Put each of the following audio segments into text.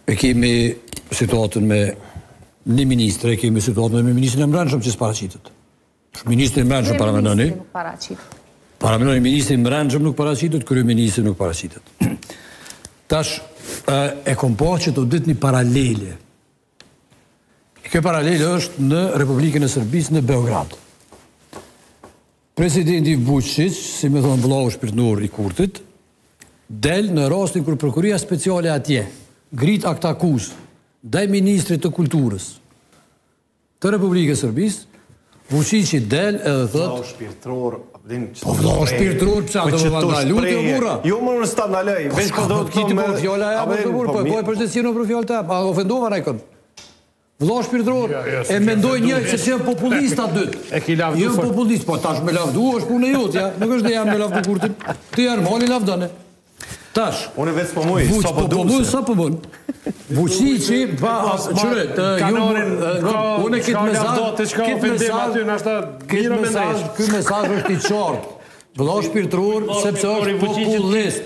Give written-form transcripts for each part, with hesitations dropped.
E kemi situatën me një ministre, e kemi situatën me ministrin e mbrëmshëm që s'paraqitet. Ministri i mbrëmshëm paramenoni. Paramenoni ministri i mbrëmshëm nuk paraqitet, kryeministri nuk paraqitet. Tash e kom po që të ditë një paralele. Kjo paralele është në Republikën e Serbisë në Beograd. Presidenti Vučić, si me thonë vëllau shpirtënor i Kurtit, del në rastin kur prokuria speciale atje ngrit akt akuzë ndaj ministrit të kulturës të Republikës së Serbisë, Vučići del edhe thotë vëllau shpirtëror, vëllau shpirtëror pse do të vandalu ti burra. Jo më në sta ndalej, veç po do të më fjola ja po burr, po për të sillur për fjalë ta, pa ofendova ai kon. Vëllau shpirtëror e mendoj një se janë popullista dytë. E ki lavdu. Jo populist, po tash me lavdu është punë jote, ja. Nuk është jam me lavdu kurtin. Ti janë mali lavdone. Tash. Unë vetë po muj, sa po du. Sa po bën. Vučići pa çure, unë ky mesazh është i qartë. Vëllau shpirtëror sepse është populist,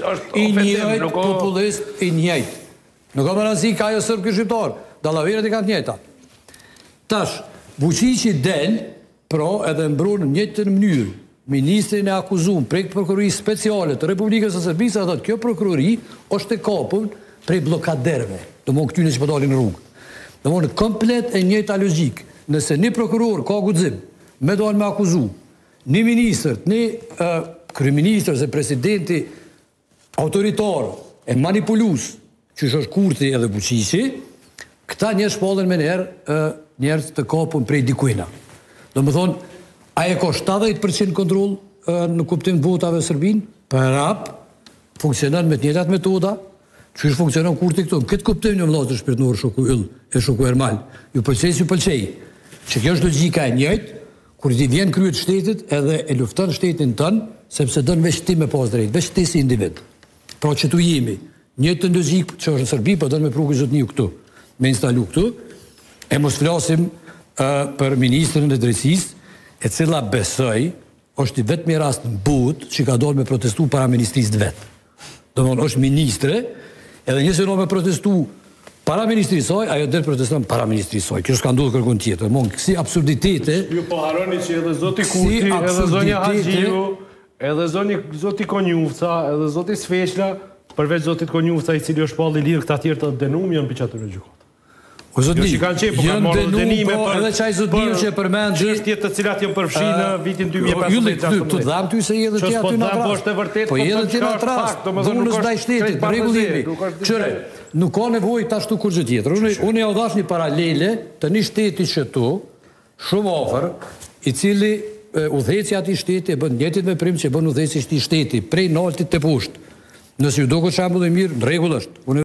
i njëjtë. Nuk ka rëndësi ka ajo serb ky shqiptar. Dallaverat i kanë të njëjta. Tash, Vučići del, pro edhe mbron në njëjtën mënyrë ministrin e akuzuar prej prokurorisë speciale të Republikës së Serbisë, thotë kjo prokurori është e kapur prej bllokaderëve. Domthonë këtyre që po dalin në rrugë. Domthonë komplet e njëjta logjik. Nëse një prokuror ka guxim me dalë me akuzu, një ministër, një kryeministër ose presidenti autoritar e manipulues, që është Kurti edhe Vučići, këta njerëz shpallen me njerëz të kapur prej dikujna. Domethënë, ai ka 70% kontroll në kuptim të votave në Serbinë, prap funksionon me të njëjtat metoda, që funksionon Kurti këtu. Këtë kuptim në vëllazër shpirtënor shoku yll, e shoku Ermal. Ju pëlqej. Që kjo është logjika e njëjtë, kur ti vjen kryet shtetit edhe e lufton shtetin tën, sepse don veç ti me pas drejt, veç ti si individ. Pra që tu jemi, njëjtë logjikë që është në Serbi, po don me pru zotniu këtu, me instalu këtu, e mos flasim për ministrin e drejtësisë, e cila besoj është i vetmi rast në botë që ka dalë me protestu para ministrisë vetë. Domthonë është ministre, edhe nëse do me protestu para ministrisë saj, ajo del proteston para ministrisë saj. Kjo s'ka ndodhur kërkon tjetër. Mon kësi absurditete. Ju po harroni që edhe zoti Kurti, edhe zonja Haxhiu, edhe zoti Konjufca, edhe zoti Sfeshla, përveç zotit Konjufca i cili është palli lirë, këta tjerë të denum janë për çatë gjykata. O zotni, janë denum, po edhe qaj zotniu që përmend çështje të cilat janë përfshirë në vitin 2015. Të dham ty se edhe ti aty në atras. Po edhe ti në atras, dhunës ndaj shtetit, rregullimi. Qëre, nuk ka nevojë tash tu kur gjë tjetër. Unë ja u dhash një paralele të një shteti që tu, shumë afër, i cili udhëheci atij shteti e bën njëjtin veprim që bën udhëheci i shteti, prej naltit te poshtë. Nëse ju duket shembull i mirë, në rregull është.